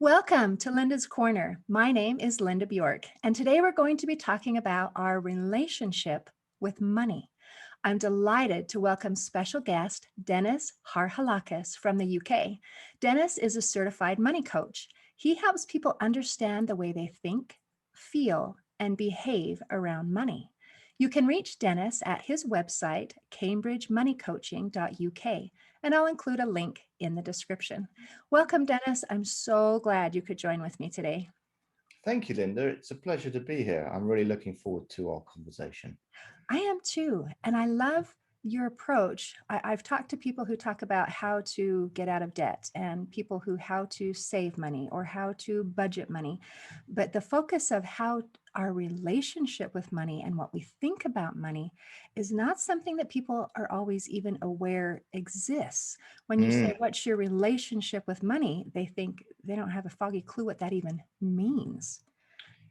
Welcome to Linda's Corner. My name is Linda Bjork, and today we're going to be talking about our relationship with money. I'm delighted to welcome special guest Dennis Harhalakis from the UK. Dennis is a certified money coach. He helps people understand the way they think, feel, and behave around money. You can reach Dennis at his website, cambridgemoneycoaching.uk, and I'll include a link in the description. Welcome, Dennis. I'm so glad you could join with me today. Thank you, Linda. It's a pleasure to be here. I'm really looking forward to our conversation. I am too. And I love your approach. I've talked to people who talk about how to get out of debt and people who how to save money or how to budget money. But the focus of how our relationship with money and what we think about money is not something that people are always even aware exists. When you say, what's your relationship with money? They think they don't have a foggy clue what that even means.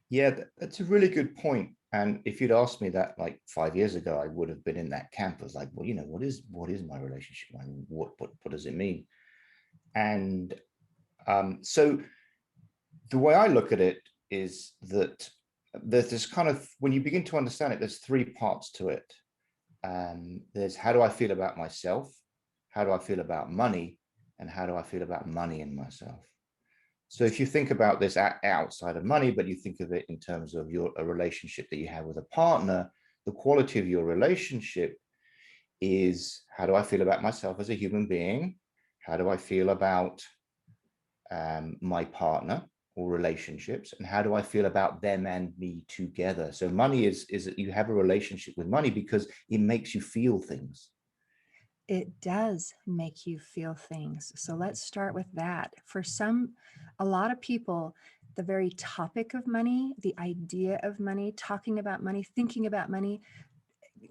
Yeah, that's a really good point. And if you'd asked me that like 5 years ago, I would have been in that camp. I was like, well, what is my relationship? I mean, what does it mean? And so the way I look at it is that there's this kind of, when you begin to understand it, there's three parts to it. There's how do I feel about myself? How do I feel about money? And how do I feel about money and myself? So if you think about this outside of money, but you think of it in terms of a relationship that you have with a partner, the quality of your relationship is how do I feel about myself as a human being? How do I feel about my partner or relationships? And how do I feel about them and me together? So money is that you have a relationship with money because it makes you feel things. It does make you feel things. So let's start with that. For a lot of people, the very topic of money, the idea of money, talking about money, thinking about money,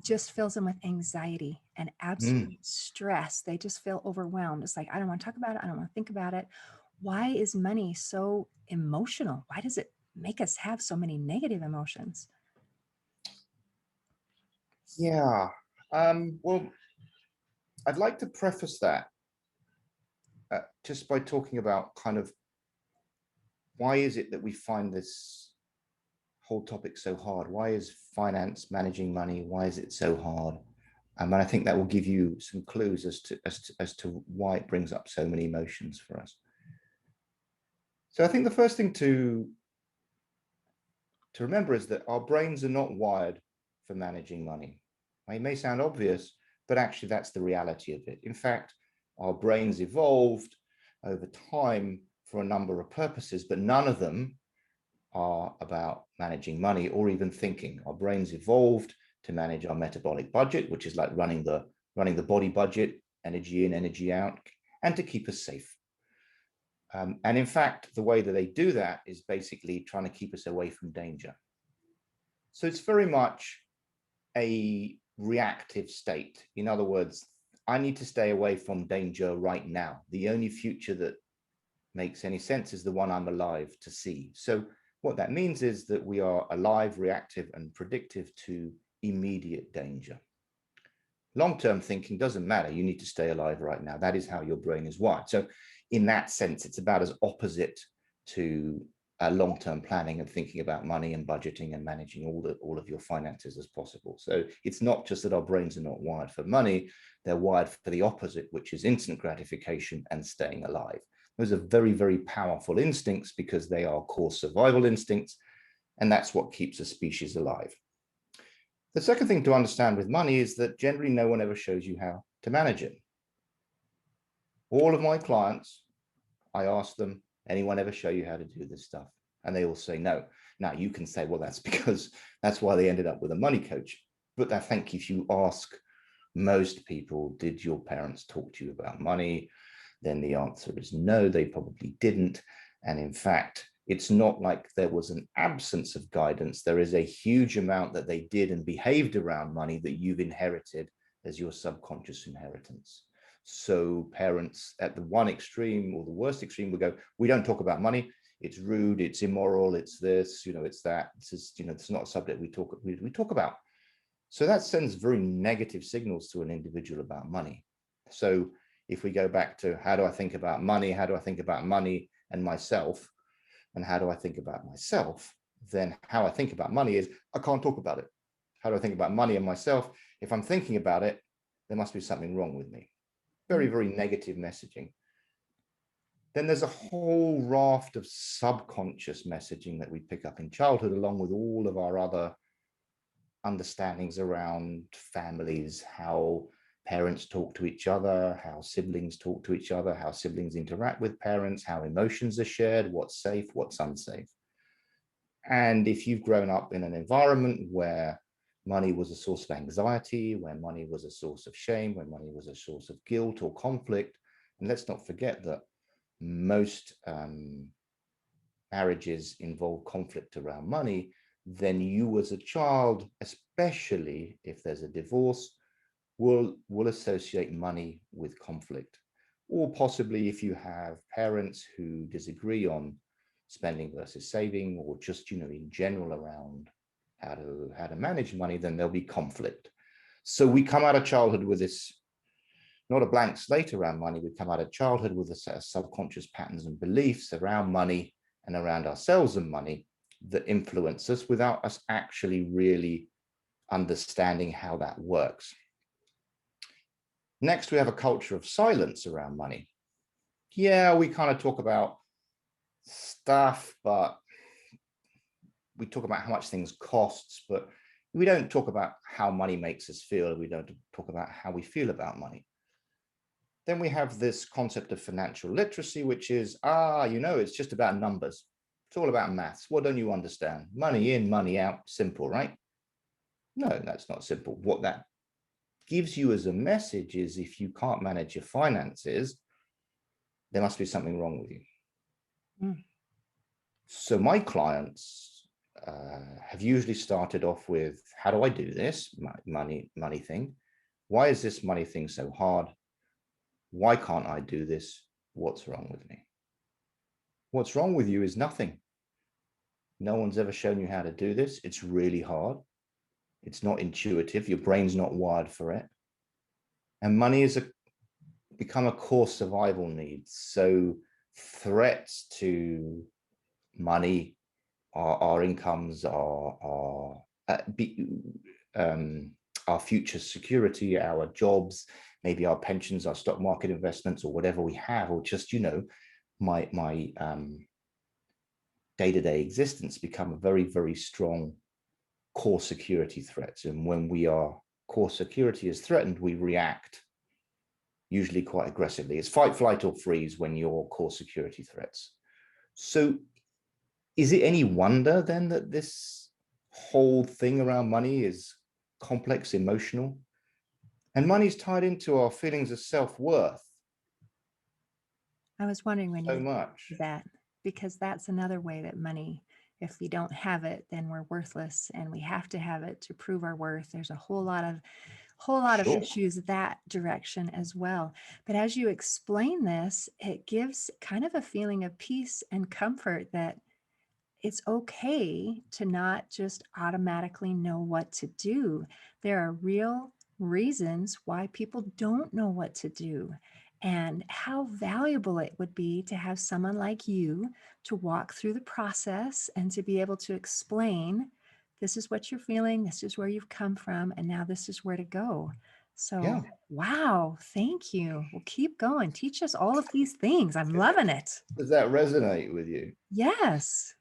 just fills them with anxiety and absolute stress. They just feel overwhelmed. It's like, I don't want to talk about it. I don't want to think about it. Why is money so emotional? Why does it make us have so many negative emotions? Yeah. Well, I'd like to preface that just by talking about kind of why is it that we find this whole topic so hard? Why is finance, managing money, why is it so hard? And I think that will give you some clues as to why it brings up so many emotions for us. So I think the first thing to remember is that our brains are not wired for managing money. It may sound obvious, but actually that's the reality of it. In fact, our brains evolved over time for a number of purposes, but none of them are about managing money or even thinking. Our brains evolved to manage our metabolic budget, which is like running the body budget, energy in, energy out, and to keep us safe. And in fact, the way that they do that is basically trying to keep us away from danger. So it's very much a reactive state. In other words, I need to stay away from danger right now. The only future that makes any sense is the one I'm alive to see. So what that means is that we are alive, reactive, and predictive to immediate danger. Long-term thinking doesn't matter. You need to stay alive right now. That is how your brain is wired. So in that sense, it's about as opposite to long-term planning and thinking about money and budgeting and managing all of your finances as possible. So it's not just that our brains are not wired for money, they're wired for the opposite, which is instant gratification and staying alive. Those are very, very powerful instincts because they are core survival instincts, and that's what keeps a species alive. The second thing to understand with money is that generally no one ever shows you how to manage it. All of my clients, I ask them, anyone ever show you how to do this stuff? And they all say no. Now you can say, well, that's because that's why they ended up with a money coach. But I think if you ask most people, did your parents talk to you about money? Then the answer is no, they probably didn't. And in fact, it's not like there was an absence of guidance. There is a huge amount that they did and behaved around money that you've inherited as your subconscious inheritance. So parents at the one extreme or the worst extreme would go, we don't talk about money. It's rude, it's immoral, it's this, it's that. It's not a subject we talk about. So that sends very negative signals to an individual about money. So if we go back to how do I think about money? How do I think about money? and myself, and how do I think about myself, then how I think about money is I can't talk about it. How do I think about money and myself? If I'm thinking about it, there must be something wrong with me. Very, very negative messaging. Then there's a whole raft of subconscious messaging that we pick up in childhood, along with all of our other understandings around families, how parents talk to each other, how siblings talk to each other, how siblings interact with parents, how emotions are shared, what's safe, what's unsafe. And if you've grown up in an environment where money was a source of anxiety, where money was a source of shame, where money was a source of guilt or conflict, and let's not forget that most marriages involve conflict around money, then you as a child, especially if there's a divorce, will associate money with conflict. Or possibly if you have parents who disagree on spending versus saving, or just, in general around how to manage money, then there'll be conflict. So we come out of childhood with this, not a blank slate around money. We come out of childhood with a set of subconscious patterns and beliefs around money and around ourselves and money that influence us without us actually really understanding how that works. Next, we have a culture of silence around money. Yeah, we kind of talk about stuff, but we talk about how much things costs, but we don't talk about how money makes us feel. We don't talk about how we feel about money. Then we have this concept of financial literacy, which is, it's just about numbers. It's all about maths. What don't you understand? Money in, money out, simple, right? No, that's not simple. What that gives you as a message is, if you can't manage your finances, there must be something wrong with you. So my clients have usually started off with, how do I do this money thing? Why is this money thing so hard? Why can't I do this? What's wrong with me? What's wrong with you is nothing. No one's ever shown you how to do this. It's really hard. It's not intuitive. Your brain's not wired for it. And money has become a core survival need. So threats to money, our incomes, our future security, our jobs, maybe our pensions, our stock market investments, or whatever we have, or just, my day-to-day existence, become a very, very strong core security threats. And when our core security is threatened, we react usually quite aggressively. It's fight, flight, or freeze when your core security threats. So is it any wonder then that this whole thing around money is complex, emotional? And money's tied into our feelings of self-worth. I was wondering when you So would much. do that, because that's another way that money, if we don't have it, then we're worthless, and we have to have it to prove our worth. There's a whole lot of Sure. issues that direction as well. But as you explain this, it gives kind of a feeling of peace and comfort that it's okay to not just automatically know what to do. There are real reasons why people don't know what to do, and how valuable it would be to have someone like you to walk through the process and to be able to explain, this is what you're feeling, this is where you've come from, and now this is where to go. So, Yeah. wow, thank you. Well, keep going. Teach us all of these things. I'm loving it. Does that resonate with you? Yes.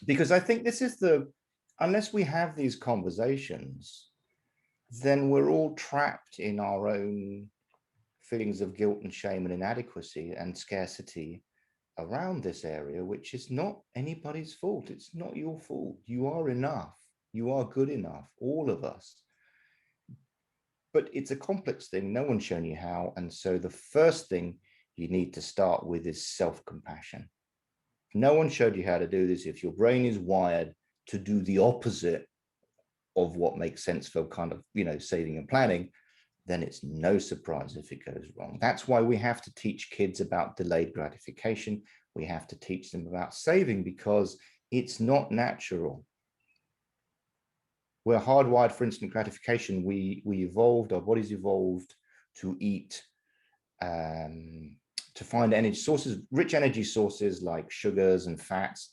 Because I think this is unless we have these conversations, then we're all trapped in our own feelings of guilt and shame and inadequacy and scarcity around this area, which is not anybody's fault. It's not your fault. You are enough. You are good enough, all of us. But it's a complex thing. No one's shown you how. And so the first thing you need to start with is self-compassion. No one showed you how to do this. If your brain is wired to do the opposite of what makes sense for kind of, saving and planning, then it's no surprise if it goes wrong. That's why we have to teach kids about delayed gratification. We have to teach them about saving, because it's not natural. We're hardwired for instant gratification. We evolved, our bodies evolved to eat to find energy sources, rich energy sources like sugars and fats.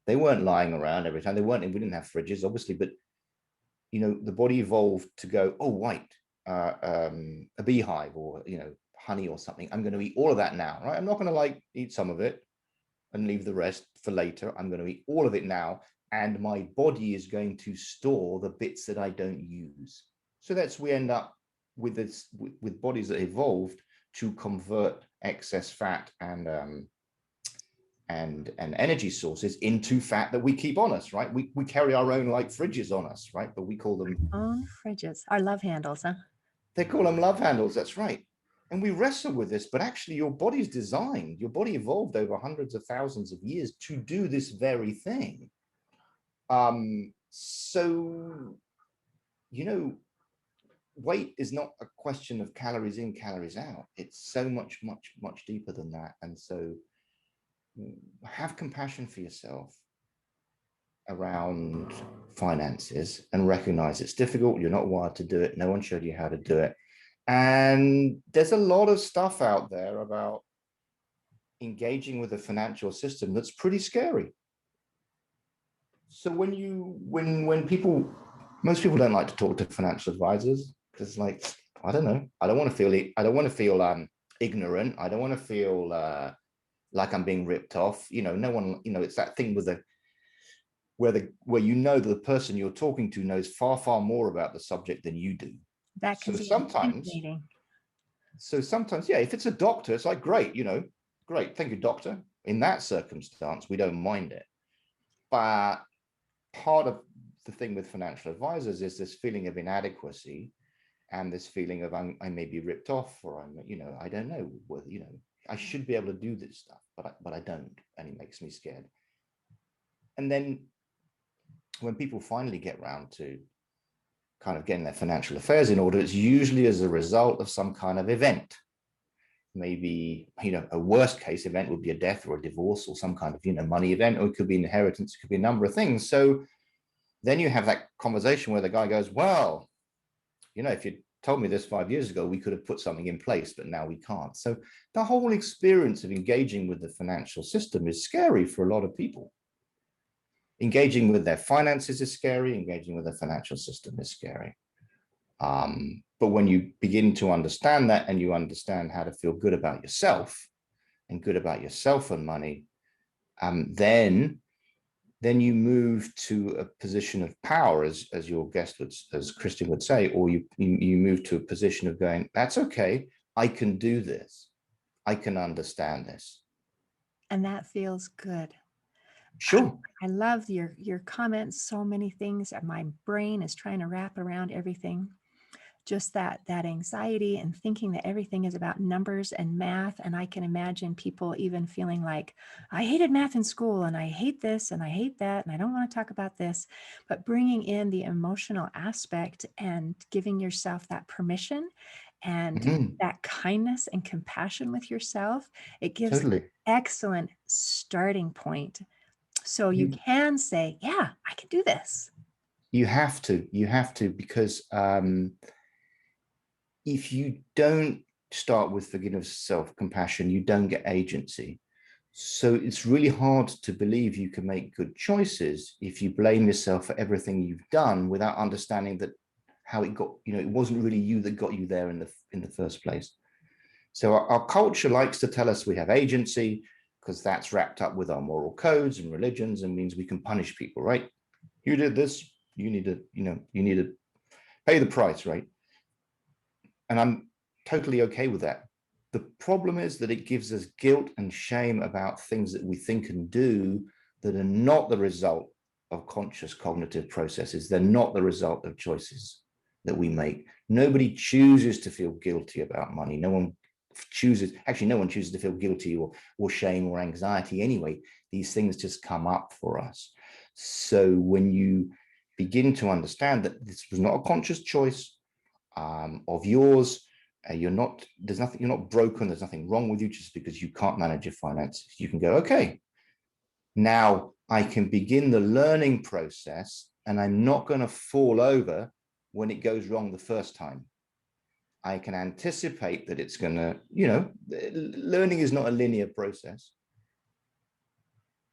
They weren't lying around every time. We didn't have fridges, obviously, but the body evolved to go, oh, wait, a beehive or honey or something. I'm going to eat all of that now, right? I'm not going to like eat some of it and leave the rest for later. I'm going to eat all of it now, and my body is going to store the bits that I don't use. So we end up with this with bodies that evolved to convert excess fat and energy sources into fat that we keep on us, right? We carry our own like fridges on us, right? But we call them Own fridges, our love handles, huh? they call them love handles. That's right. And we wrestle with this, but actually your body's designed, your body evolved over hundreds of thousands of years to do this very thing. So, weight is not a question of calories in, calories out. It's so much, much, much deeper than that. And so have compassion for yourself around finances and recognize it's difficult. You're not wired to do it. No one showed you how to do it. And there's a lot of stuff out there about engaging with the financial system that's pretty scary. So when people, most people don't like to talk to financial advisors because like, I don't know, I don't want to feel ignorant. I don't want to feel like I'm being ripped off. No one, it's that thing with where the person you're talking to knows far, far more about the subject than you do. That can be intimidating. So sometimes, yeah, if it's a doctor, it's like, great, great. Thank you, doctor. In that circumstance, we don't mind it. But part of the thing with financial advisors is this feeling of inadequacy and this feeling of I may be ripped off, or I don't know whether, I should be able to do this stuff, but I don't, and it makes me scared. And then when people finally get around to kind of getting their financial affairs in order, it's usually as a result of some kind of event. Maybe, a worst case event would be a death or a divorce or some kind of, money event, or it could be inheritance, it could be a number of things. So then you have that conversation where the guy goes, well, if you told me this 5 years ago, we could have put something in place, but now we can't. So the whole experience of engaging with the financial system is scary for a lot of people. Engaging with their finances is scary. Engaging with the financial system is scary. But when you begin to understand that, and you understand how to feel good about yourself and good about yourself and money, then you move to a position of power, as your guest would, as Christian would say, or you move to a position of going, that's okay, I can do this, I can understand this. And that feels good. Sure. I love your comments. So many things. My brain is trying to wrap around everything. Just that anxiety and thinking that everything is about numbers and math. And I can imagine people even feeling like, I hated math in school, and I hate this, and I hate that, and I don't want to talk about this. But bringing in the emotional aspect and giving yourself that permission and that kindness and compassion with yourself, it gives Totally. an excellent starting point. So you can say, yeah, I can do this. You have to, because if you don't start with forgiveness, self-compassion, you don't get agency. So it's really hard to believe you can make good choices if you blame yourself for everything you've done without understanding that how it got, it wasn't really you that got you there in the first place. So our culture likes to tell us we have agency because that's wrapped up with our moral codes and religions and means we can punish people, right? You did this, you need to pay the price, right? And I'm totally okay with that. The problem is that it gives us guilt and shame about things that we think and do that are not the result of conscious cognitive processes. They're not the result of choices that we make. Nobody chooses to feel guilty about money. No one chooses to feel guilty or shame or anxiety anyway. These things just come up for us. So when you begin to understand that this was not a conscious choice of yours, you're not broken, there's nothing wrong with you just because you can't manage your finances. You can go, okay, now I can begin the learning process, and I'm not going to fall over when it goes wrong the first time. I can anticipate that it's going to, learning is not a linear process.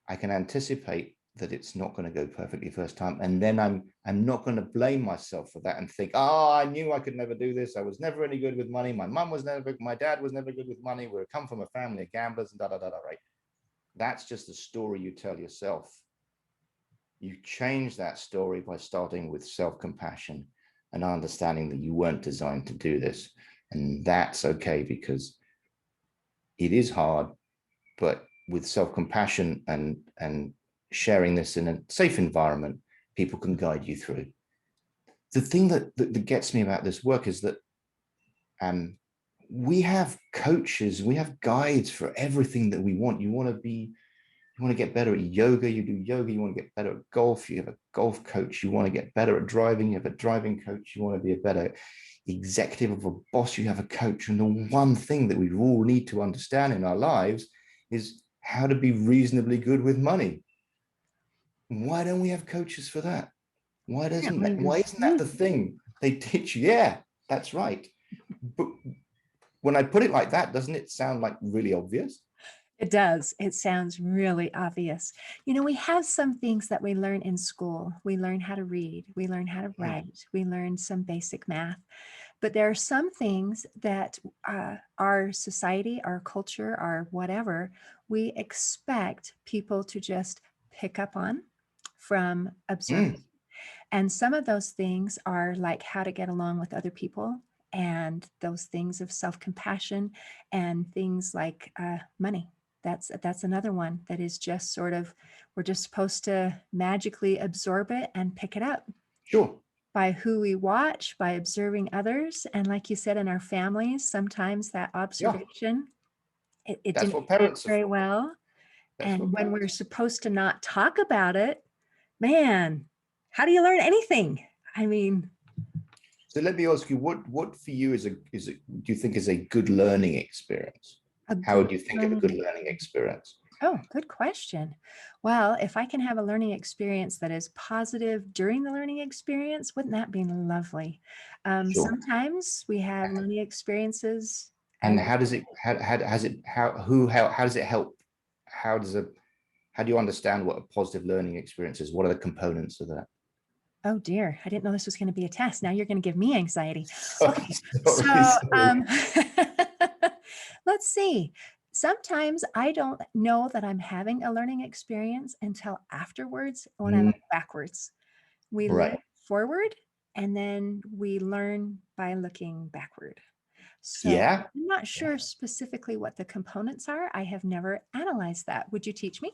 I can anticipate that it's not going to go perfectly first time. And then I'm not going to blame myself for that and think, oh, I knew I could never do this. I was never any good with money. My dad was never good with money. We come from a family of gamblers and right? That's just the story you tell yourself. You change that story by starting with self-compassion and understanding that you weren't designed to do this. And that's okay, because it is hard, but with self-compassion and sharing this in a safe environment, people can guide you through. The thing that gets me about this work is that we have coaches, we have guides for everything that we want. You want to get better at yoga, you do yoga. You want to get better at golf, you have a golf coach. You want to get better at driving, you have a driving coach. You want to be a better executive of a boss, you have a coach. And the one thing that we all need to understand in our lives is how to be reasonably good with money. Why don't we have coaches for that? Why isn't that the thing they teach you? Yeah, that's right. But when I put it like that, doesn't it sound like really obvious? It does. It sounds really obvious. We have some things that we learn in school. We learn how to read, we learn how to write, we learn some basic math. But there are some things that our society, our culture, our whatever, we expect people to just pick up on from observing. And some of those things are like how to get along with other people, and those things of self-compassion, and things like money. That's another one that is just sort of, we're just supposed to magically absorb it and pick it up. Sure. By who we watch, by observing others. And like you said, in our families, sometimes that observation, it That's didn't what work parents are very for. well. That's And what when we're parents supposed to not talk about it, man, how do you learn anything? I mean, So let me ask you, what for you do you think is a good learning experience? a How good would you think of a good learning. learning experience? Oh, good question. Well, if I can have a learning experience that is positive during the learning experience, wouldn't that be lovely? Sure. Sometimes we have learning experiences. And how does it how does it help? How does a how do you understand what a positive learning experience is? What are the components of that? Oh dear, I didn't know this was going to be a test. Now you're going to give me anxiety. Sorry, Okay, sorry, so sorry. let's see. Sometimes I don't know that I'm having a learning experience until afterwards when I look backwards. We look Right. forward and then we learn by looking backward. So Yeah. I'm not Yeah. sure specifically what the components are. I have never analyzed that. Would you teach me?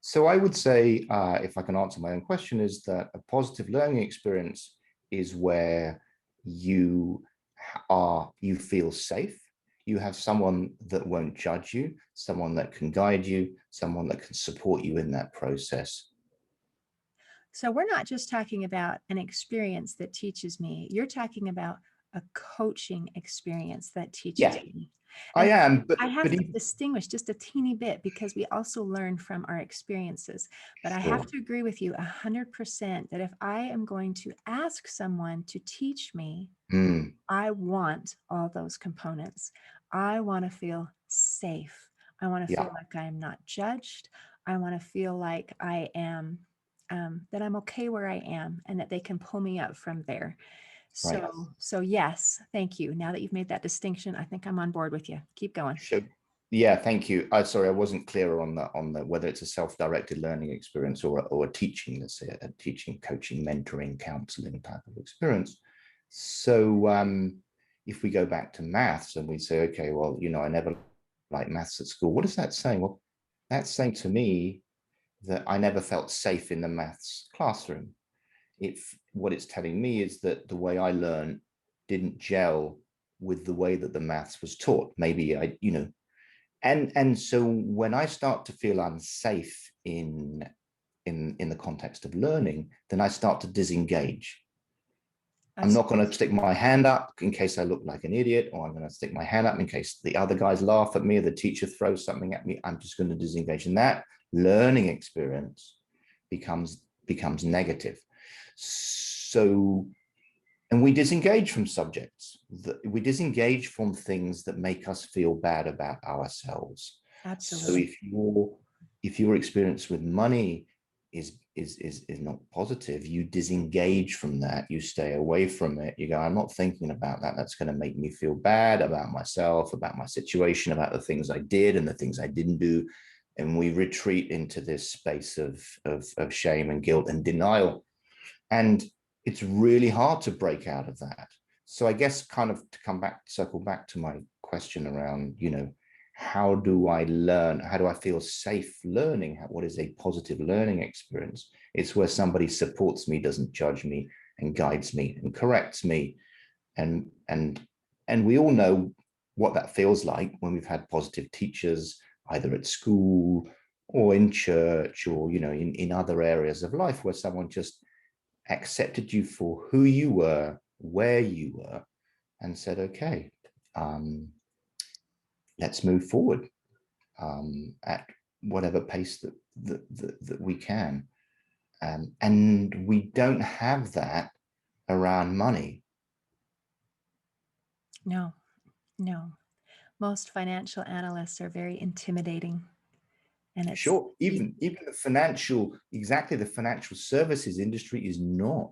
So I would say, if I can answer my own question, is that a positive learning experience is where you you feel safe. You have someone that won't judge you, someone that can guide you, someone that can support you in that process. So we're not just talking about an experience that teaches me. You're talking about a coaching experience that teaches Yeah, me. I And am, I have but to distinguish just a teeny bit because we also learn from our experiences. But I have sure. to agree with you 100% that if I am going to ask someone to teach me, Mm, I want all those components. I want to feel safe. I want to yeah, feel like I am not judged. I want to feel like I am, that I'm okay where I am and that they can pull me up from there. right. So yes, thank you. Now that you've made that distinction, I think I'm on board with you. Keep going. So, yeah, thank you. Sorry, I wasn't clear on the whether it's a self-directed learning experience or a teaching, let's say a teaching, coaching, mentoring, counseling type of experience. So if we go back to maths and we say, okay, well, I never liked maths at school. What is that saying? Well, that's saying to me that I never felt safe in the maths classroom. What it's telling me is that the way I learned didn't gel with the way that the maths was taught. Maybe and so when I start to feel unsafe in the context of learning, then I start to disengage. I'm not going to stick my hand up in case I look like an idiot, or I'm going to stick my hand up in case the other guys laugh at me or the teacher throws something at me. I'm just going to disengage. And that learning experience becomes negative. So And we disengage from subjects, we disengage from things that make us feel bad about ourselves. So Absolutely. if your experience with money is not positive, you disengage from that, you stay away from it, you go, I'm not thinking about that, that's going to make me feel bad about myself, about my situation, about the things I did and the things I didn't do. And we retreat into this space of shame and guilt and denial. And it's really hard to break out of that. So I guess kind of to circle back to my question around, how do I learn? How do I feel safe learning? What is a positive learning experience? It's where somebody supports me, doesn't judge me, and guides me and corrects me. And we all know what that feels like when we've had positive teachers, either at school or in church or, in other areas of life, where someone just accepted you for who you were, where you were, and said, okay, let's move forward at whatever pace that we can. And we don't have that around money. No, no. Most financial analysts are very intimidating. And it's Sure, even the financial services industry is not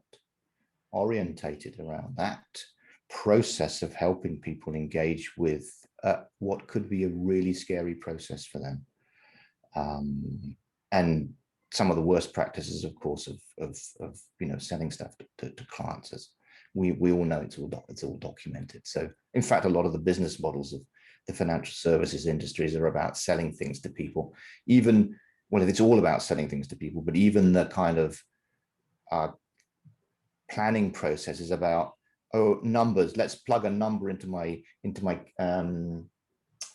orientated around that process of helping people engage with what could be a really scary process for them. And some of the worst practices, of course, of selling stuff to clients, as we all know, it's all documented. So in fact, a lot of the business models of the financial services industries are about selling things to people. Even, well, it's all about selling things to people, but even the kind of planning process is about, numbers, let's plug a number into my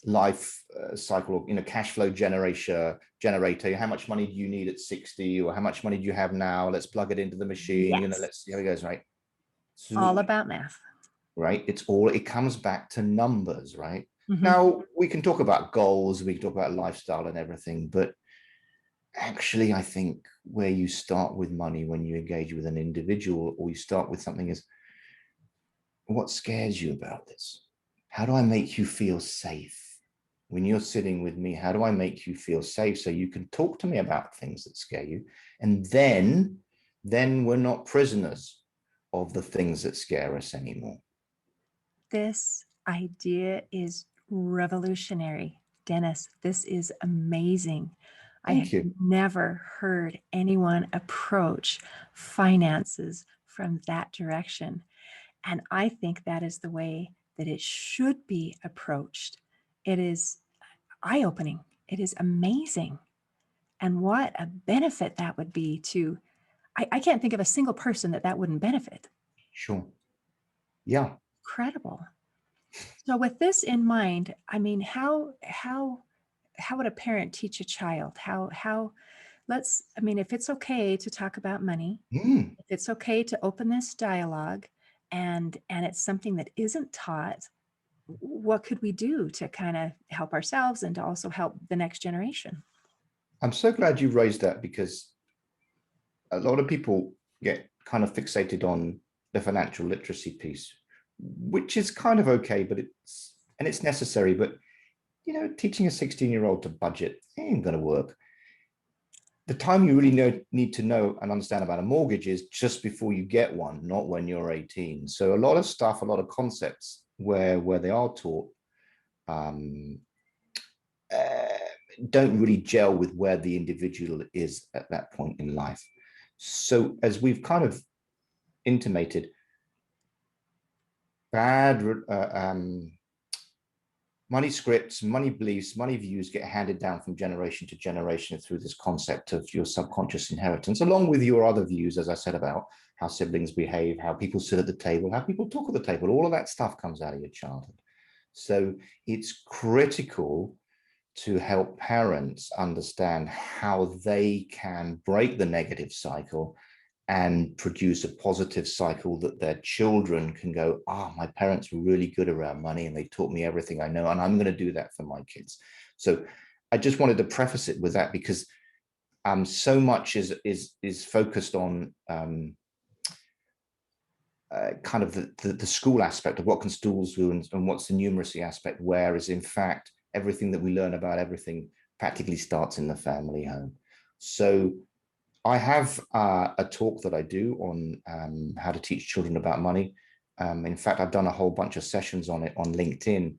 life cycle, cash flow generator. How much money do you need at 60, or how much money do you have now? Let's plug it into the machine. yes, Let's see how it goes, right? So, all about math. right, it comes back to numbers, right? Mm-hmm. Now we can talk about goals, we can talk about lifestyle and everything, but actually I think where you start with money when you engage with an individual, or you start with something, is what scares you about this? How do I make you feel safe? When you're sitting with me, how do I make you feel safe so you can talk to me about things that scare you? And then we're not prisoners of the things that scare us anymore. This idea is revolutionary. Dennis, this is amazing. I have Thank you. never heard anyone approach finances from that direction. And I think that is the way that it should be approached. It is eye opening, it is amazing. And what a benefit that would be to, I can't think of a single person that wouldn't benefit. Sure. Yeah. Incredible. So with this in mind, I mean, how would a parent teach a child? I mean, if it's okay to talk about money, if it's okay to open this dialogue, and it's something that isn't taught, what could we do to kind of help ourselves and to also help the next generation? I'm so glad you raised that, because a lot of people get kind of fixated on the financial literacy piece, which is kind of okay, but it's necessary. But teaching a 16-year-old to budget ain't going to work. The time you really need to know and understand about a mortgage is just before you get one, not when you're 18. So a lot of stuff, a lot of concepts where they are taught um, don't really gel with where the individual is at that point in life. So as we've kind of intimated, bad money scripts, money beliefs, money views get handed down from generation to generation through this concept of your subconscious inheritance, along with your other views, as I said, about how siblings behave, how people sit at the table, how people talk at the table. All of that stuff comes out of your childhood. So it's critical to help parents understand how they can break the negative cycle and produce a positive cycle that their children can go, my parents were really good around money and they taught me everything I know, and I'm going to do that for my kids. So I just wanted to preface it with that, because so much is focused on kind of the school aspect of what can schools do and what's the numeracy aspect, whereas in fact, everything that we learn about everything practically starts in the family home. So I have a talk that I do on how to teach children about money. In fact, I've done a whole bunch of sessions on it on LinkedIn.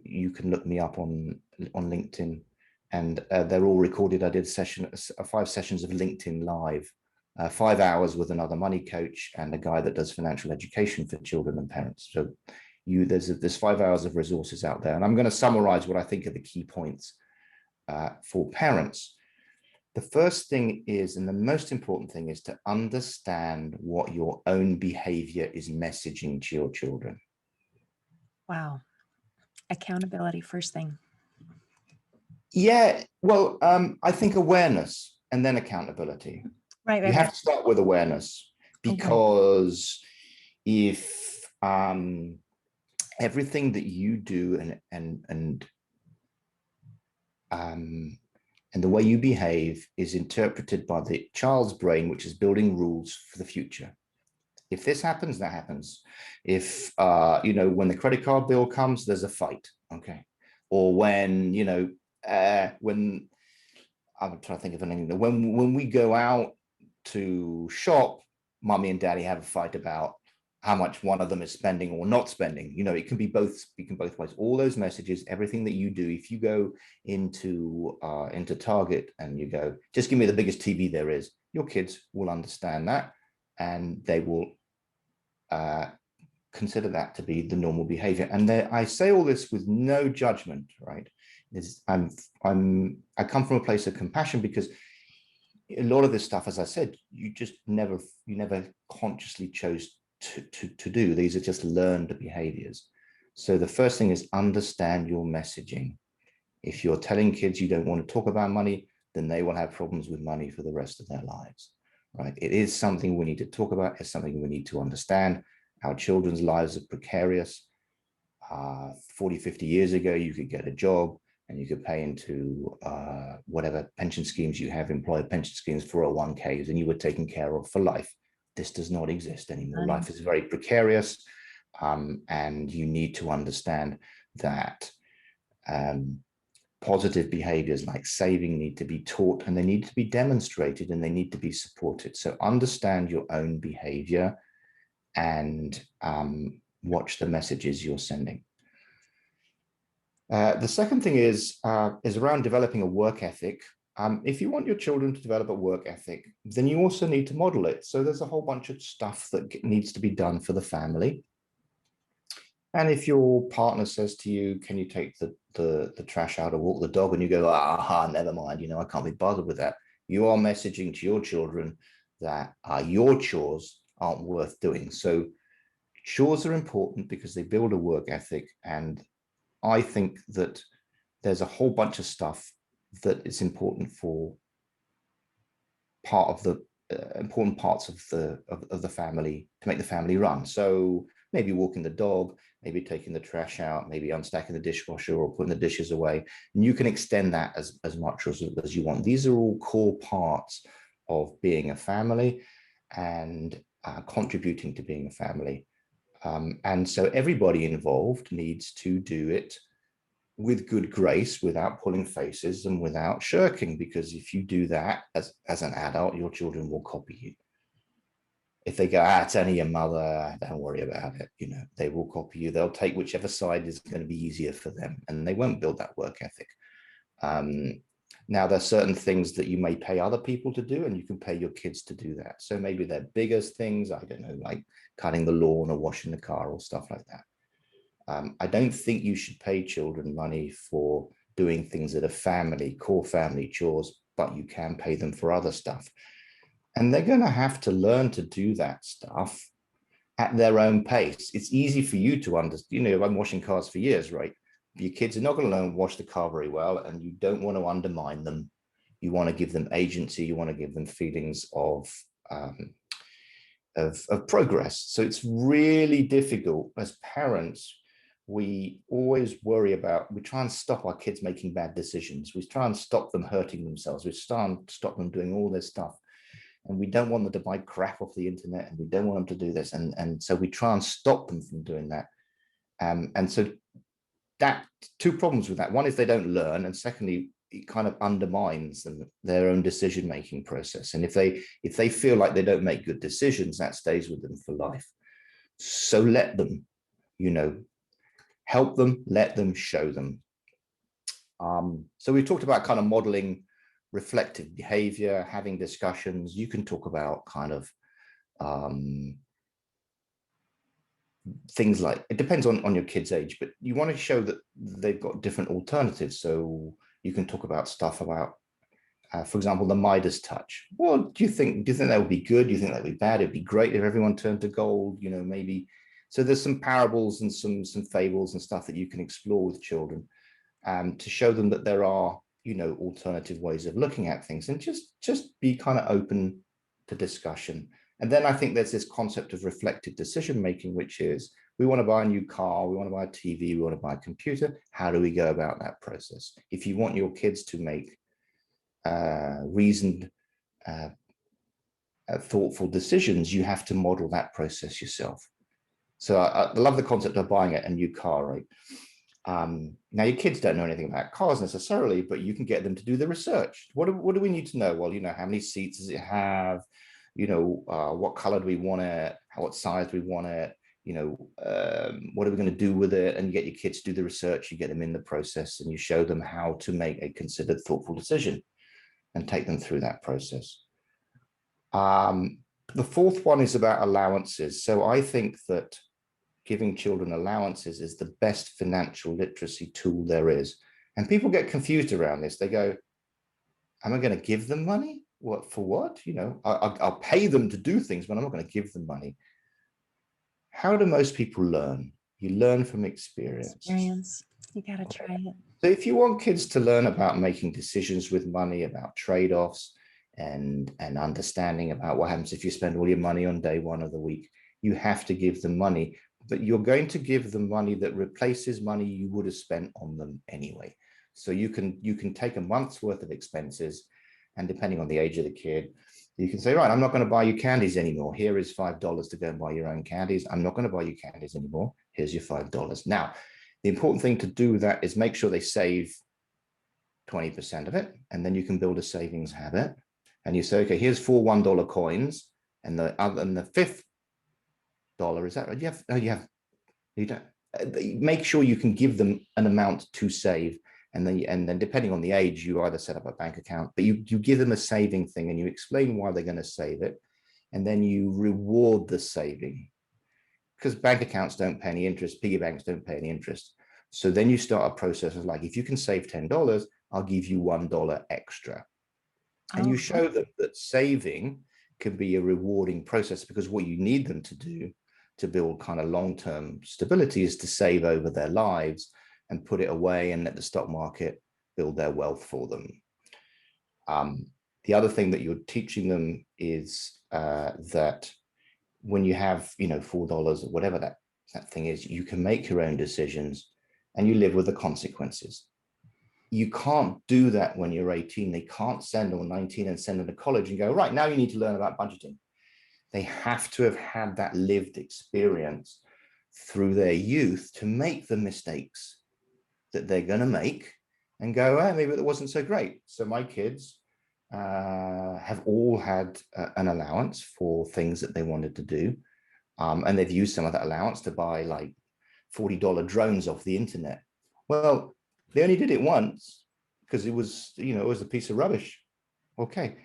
You can look me up on LinkedIn, and they're all recorded. I did 5 sessions of LinkedIn Live, 5 hours with another money coach and a guy that does financial education for children and parents. So there's 5 hours of resources out there, and I'm going to summarize what I think are the key points for parents. The first thing is, and the most important thing is, to understand what your own behavior is messaging to your children. Wow. Accountability first thing. Yeah, well, I think awareness and then accountability. Right. You have to start with awareness, because if everything that you do and the way you behave is interpreted by the child's brain, which is building rules for the future. If this happens, that happens. If, when the credit card bill comes, there's a fight, okay? Or when, when, I'm trying to think of anything, when we go out to shop, mommy and daddy have a fight about how much one of them is spending or not spending. It can be both ways. All those messages, everything that you do, if you go into Target and you go, just give me the biggest TV there is, your kids will understand that, and they will consider that to be the normal behavior. And I say all this with no judgment, right? I come from a place of compassion, because a lot of this stuff, as I said, you never consciously chose to do. These are just learned behaviors. So the first thing is understand your messaging. If you're telling kids you don't want to talk about money, then they will have problems with money for the rest of their lives, right? It is something we need to talk about. It's something we need to understand. Our children's lives are precarious. 40, 50 years ago, you could get a job and you could pay into whatever pension schemes you have, employer pension schemes, 401ks, and you were taken care of for life. This does not exist anymore. Life is very precarious, and you need to understand that positive behaviors like saving need to be taught, and they need to be demonstrated, and they need to be supported. So understand your own behavior and watch the messages you're sending. The second thing is around developing a work ethic. If you want your children to develop a work ethic, then you also need to model it. So there's a whole bunch of stuff that needs to be done for the family. And if your partner says to you, can you take the trash out or walk the dog? And you go, never mind, I can't be bothered with that. You are messaging to your children that your chores aren't worth doing. So chores are important because they build a work ethic. And I think that there's a whole bunch of stuff that is important for important parts of the family to make the family run. So maybe walking the dog, maybe taking the trash out, maybe unstacking the dishwasher or putting the dishes away. And you can extend that as much as you want. These are all core parts of being a family and contributing to being a family. And so everybody involved needs to do it with good grace, without pulling faces and without shirking, because if you do that as an adult, your children will copy you. If they go, it's only your mother, don't worry about it, they will copy you. They'll take whichever side is going to be easier for them, and they won't build that work ethic. Now, there's certain things that you may pay other people to do, and you can pay your kids to do that. So maybe they're bigger things, I don't know, like cutting the lawn or washing the car or stuff like that. I don't think you should pay children money for doing things that are core family chores, but you can pay them for other stuff. And they're going to have to learn to do that stuff at their own pace. It's easy for you to understand. I'm washing cars for years, right? Your kids are not going to learn to wash the car very well, and you don't want to undermine them. You want to give them agency. You want to give them feelings of progress. So it's really difficult as parents. We always we try and stop our kids making bad decisions. We try and stop them hurting themselves. We try and stop them doing all this stuff. and we don't want them to buy crap off the internet, and we don't want them to do this. And so we try and stop them from doing that. And so that, two problems with that. One is they don't learn, and secondly, it kind of undermines them, their own decision-making process. And if they feel like they don't make good decisions, that stays with them for life. So let them, help them, let them, show them. So we've talked about kind of modeling reflective behavior, having discussions. You can talk about kind of things like, it depends on your kid's age, but you want to show that they've got different alternatives. So you can talk about stuff about, for example, the Midas touch. Well, do you think that would be good? Do you think that would be bad? It'd be great if everyone turned to gold, maybe. So there's some parables and some fables and stuff that you can explore with children, to show them that there are, alternative ways of looking at things, and just be kind of open to discussion. And then I think there's this concept of reflective decision making, which is, we want to buy a new car, we want to buy a TV, we want to buy a computer. How do we go about that process? If you want your kids to make reasoned, thoughtful decisions, you have to model that process yourself. So I love the concept of buying a new car, right? Now your kids don't know anything about cars necessarily, but you can get them to do the research. What do we need to know? Well, how many seats does it have? What color do we want it? What size do we want it? What are we going to do with it? And you get your kids to do the research, you get them in the process, and you show them how to make a considered, thoughtful decision and take them through that process. The fourth one is about allowances. So I think that giving children allowances is the best financial literacy tool there is. And people get confused around this. They go, am I going to give them money? What for what? I'll pay them to do things, but I'm not going to give them money. How do most people learn? You learn from experience. You got to try it. So if you want kids to learn about making decisions with money, about trade-offs, and understanding about what happens if you spend all your money on day one of the week, you have to give them money, but you're going to give them money that replaces money you would have spent on them anyway. So you can take a month's worth of expenses, and depending on the age of the kid, you can say, right, I'm not going to buy you candies anymore. Here is $5 to go and buy your own candies. I'm not going to buy you candies anymore. Here's your $5. Now, the important thing to do with that is make sure they save 20% of it, and then you can build a savings habit. And you say, okay, here's 4 $1 coins, and the fifth dollar is that right? You don't make sure you can give them an amount to save, and then depending on the age, you either set up a bank account, but you give them a saving thing, and you explain why they're going to save it, and then you reward the saving, because bank accounts don't pay any interest, piggy banks don't pay any interest. So then you start a process of like, if you can save $10, I'll give you $1 extra. And you show them that saving can be a rewarding process, because what you need them to do to build kind of long-term stability is to save over their lives and put it away and let the stock market build their wealth for them. The other thing that you're teaching them is that when you have, $4 or whatever that thing is, you can make your own decisions and you live with the consequences. You can't do that when you're 18. They can't send, or 19 and send them to college and go, right, now you need to learn about budgeting. They have to have had that lived experience through their youth to make the mistakes that they're going to make and go, oh, maybe that wasn't so great. So my kids have all had an allowance for things that they wanted to do. And they've used some of that allowance to buy like $40 drones off the internet. Well, they only did it once because it was, it was a piece of rubbish. Okay.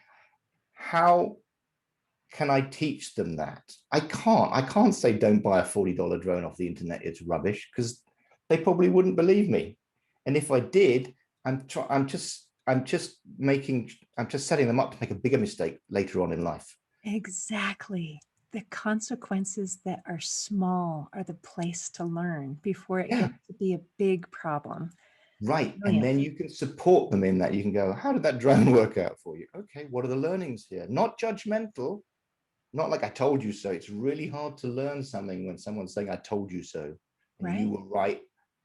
How can I teach them that? I can't say don't buy a $40 drone off the internet, it's rubbish, because they probably wouldn't believe me. And if I did, I'm just setting them up to make a bigger mistake later on in life. Exactly. The consequences that are small are the place to learn before it gets to be a big problem. Right. And then you can support them in that. You can go, how did that drone work out for you? Okay, what are the learnings here? Not judgmental, not like I told you so. It's really hard to learn something when someone's saying, I told you so, and you were right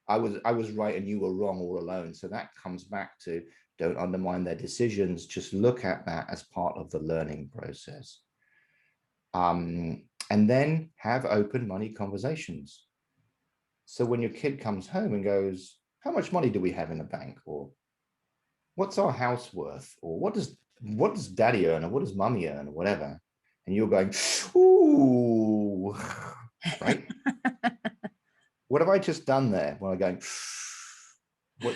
I was right and you were wrong all alone. So that comes back to, don't undermine their decisions. Just look at that as part of the learning process. And then have open money conversations. So when your kid comes home and goes, how much money do we have in the bank? Or what's our house worth? Or what does daddy earn? Or what does mummy earn? Or whatever. And you're going, ooh, right? What have I just done there? When I'm going,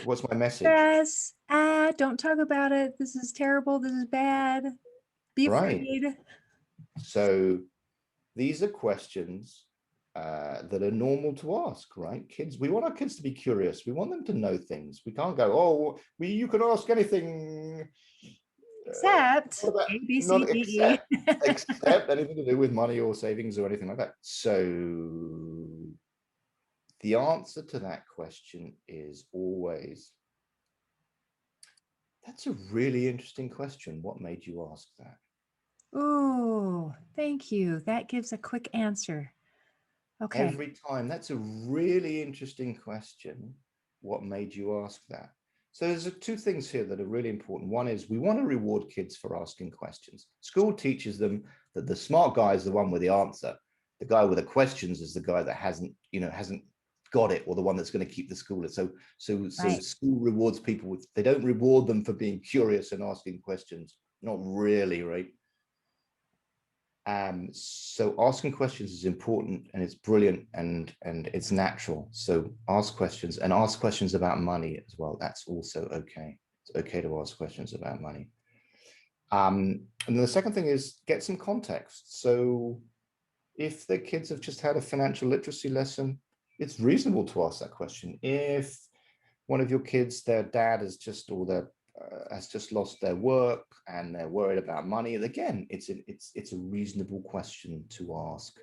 what's my message? Stress. Ah, don't talk about it. This is terrible. This is bad. Be Right. afraid. So these are questions that are normal to ask, right? Kids, we want our kids to be curious. We want them to know things. We can't go, oh, you can ask anything. Except Not about, A, B, C, not D, except E. anything to do with money or savings or anything like that. So the answer to that question is always, that's a really interesting question. What made you ask that? Oh, thank you. That gives a quick answer. Okay. Every time. That's a really interesting question. What made you ask that? So there's two things here that are really important. One is we want to reward kids for asking questions. School teaches them that the smart guy is the one with the answer. The guy with the questions is the guy that hasn't got it, or the one that's going to keep the school. So Right. school rewards people with, they don't reward them for being curious and asking questions. Not really, right? So asking questions is important, and it's brilliant, and it's natural. So ask questions, and ask questions about money as well. That's also okay. It's okay to ask questions about money. And then the second thing is get some context. So if the kids have just had a financial literacy lesson, it's reasonable to ask that question. If one of your kids, their dad has just lost their work and they're worried about money, again, it's a reasonable question to ask.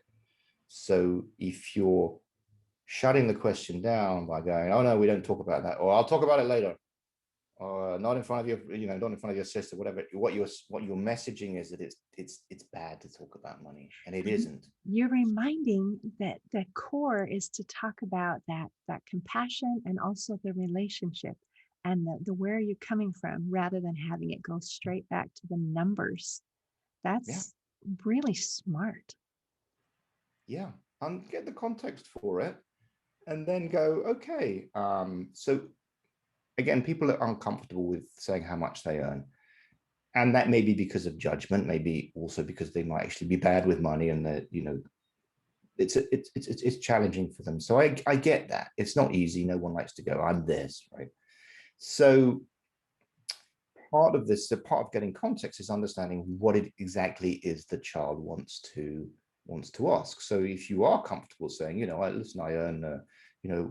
So if you're shutting the question down by going, oh no, we don't talk about that, or I'll talk about it later, or not in front of your, not in front of your sister, whatever, what your messaging is that it's bad to talk about money, and it isn't. You're reminding that the core is to talk about that compassion and also the relationship and the where you're coming from rather than having it go straight back to the numbers. Yeah, That's really smart. yeah, and get the context for it, and then go, okay, so again, people are uncomfortable with saying how much they earn. And that may be because of judgment, maybe also because they might actually be bad with money, and that, it's challenging for them. So I get that. It's not easy. No one likes to go, I'm this, right? So part of this, so part of getting context is understanding what it exactly is the child wants to ask. So if you are comfortable saying, listen, I earn,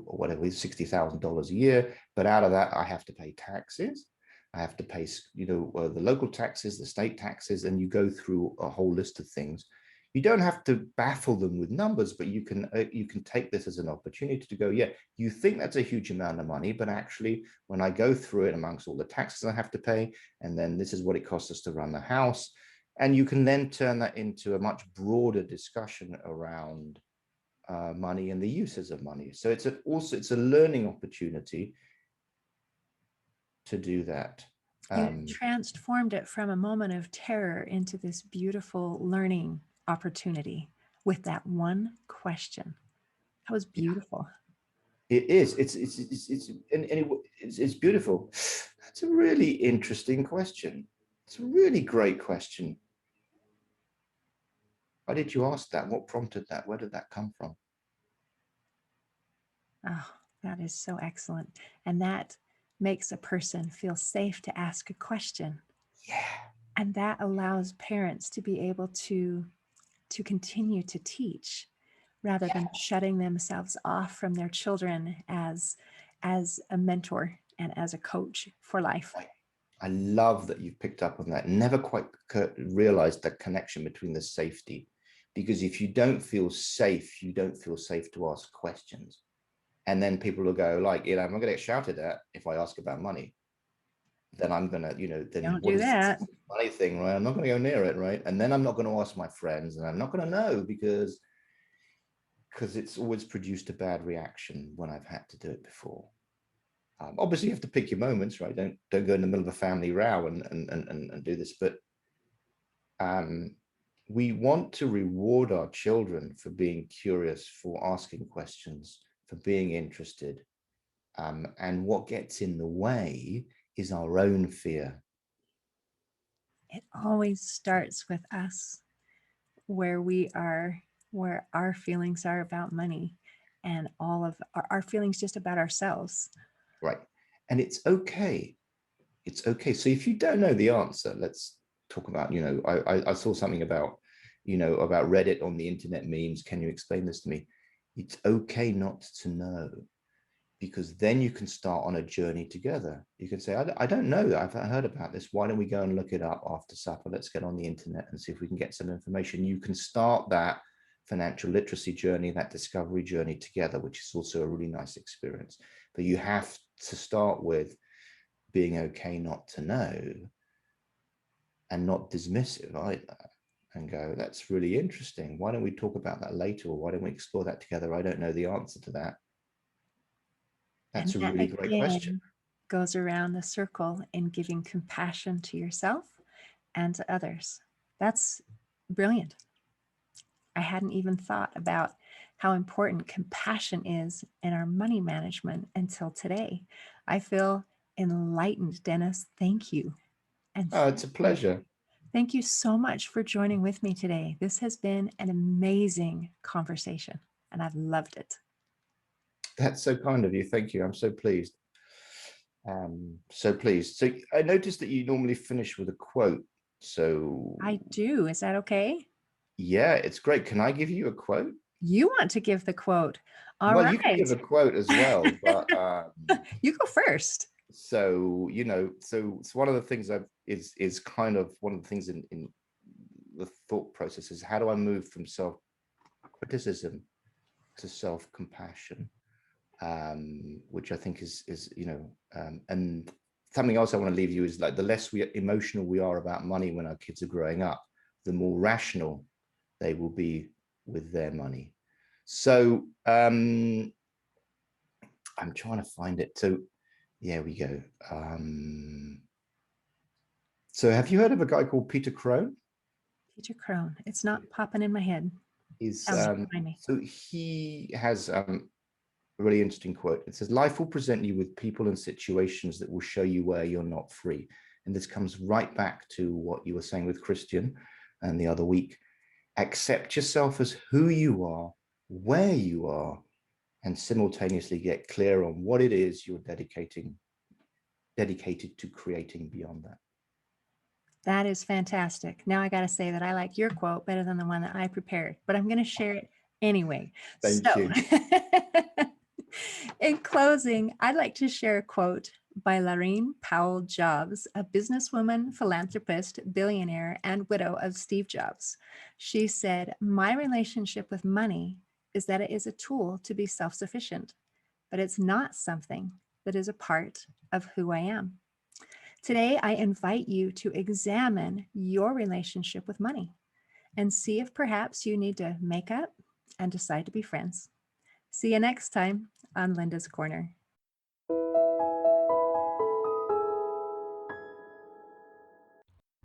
whatever, $60,000 a year, but out of that, I have to pay taxes. I have to pay, the local taxes, the state taxes, and you go through a whole list of things. You don't have to baffle them with numbers, but you can take this as an opportunity to go, yeah, you think that's a huge amount of money, but actually, when I go through it amongst all the taxes I have to pay, and then this is what it costs us to run the house, and you can then turn that into a much broader discussion around money and the uses of money. So it's a learning opportunity to do that. You transformed it from a moment of terror into this beautiful learning opportunity with that one question. That was Yeah, beautiful. it is. It's beautiful. That's a really interesting question. It's a really great question. Why did you ask that? What prompted that? Where did that come from? Oh, that is so excellent. And that makes a person feel safe to ask a question. Yeah, And that allows parents to be able to continue to teach rather yeah. than shutting themselves off from their children as a mentor and as a coach for life. I love that you've picked up on that. Never quite realized that connection between the safety, because if you don't feel safe, you don't feel safe to ask questions. And then people will go like, I'm not going to get shouted at if I ask about money. Then I'm going to, then Don't what do is this that. money thing, right? I'm not going to go near it, right? And then I'm not going to ask my friends, and I'm not going to know, because because it's always produced a bad reaction when I've had to do it before. Obviously, you have to pick your moments, right? Don't go in the middle of a family row and do this. But we want to reward our children for being curious, for asking questions, for being interested. And what gets in the way is our own fear. It always starts with us, where we are, where our feelings are about money, and all of our feelings just about ourselves. Right. And it's okay. It's okay. So if you don't know the answer, let's talk about, I saw something about, about Reddit on the internet memes. Can you explain this to me? It's okay not to know, because then you can start on a journey together. You can say, I don't know. I've heard about this. Why don't we go and look it up after supper? Let's get on the internet and see if we can get some information. You can start that financial literacy journey, that discovery journey together, which is also a really nice experience. But you have to start with being okay not to know, and not dismissive either, and go, that's really interesting. Why don't we talk about that later? Or why don't we explore that together? I don't know the answer to that. And That's a that really great question. again goes around the circle in giving compassion to yourself and to others. That's brilliant. I hadn't even thought about how important compassion is in our money management until today. I feel enlightened, Dennis. Thank you. And Oh, it's a pleasure. thank you so much for joining with me today. This has been an amazing conversation, and I've loved it. That's so kind of you. Thank you. I'm so pleased. So pleased. So I noticed that you normally finish with a quote. So I do. Is that okay? yeah, it's great. Can I give you a quote? You want to give the quote. All Well, you can give right. a quote as well, but You go first. so so it's one of the things is kind of one of the things in the thought process is, how do I move from self-criticism to self-compassion, which I think is and something else I want to leave you is, like, the less emotional we are about money when our kids are growing up, the more rational they will be with their money. So I'm trying to find it. So there we go. So have you heard of a guy called Peter Crone? Peter Crone. It's not popping in my head. Is Tell me, remind me. So he has a really interesting quote. It says, life will present you with people and situations that will show you where you're not free. And this comes right back to what you were saying with Christian and the other week. Accept yourself as who you are, where you are, and simultaneously get clear on what it is you're dedicated to creating beyond that. That is fantastic. Now I got to say that I like your quote better than the one that I prepared, but I'm going to share it anyway. Thank So, you. in closing, I'd like to share a quote by Laurene Powell Jobs, a businesswoman, philanthropist, billionaire, and widow of Steve Jobs. She said, "My relationship with money is that it is a tool to be self-sufficient, but it's not something that is a part of who I am." Today, I invite you to examine your relationship with money and see if perhaps you need to make up and decide to be friends. See you next time on Linda's Corner.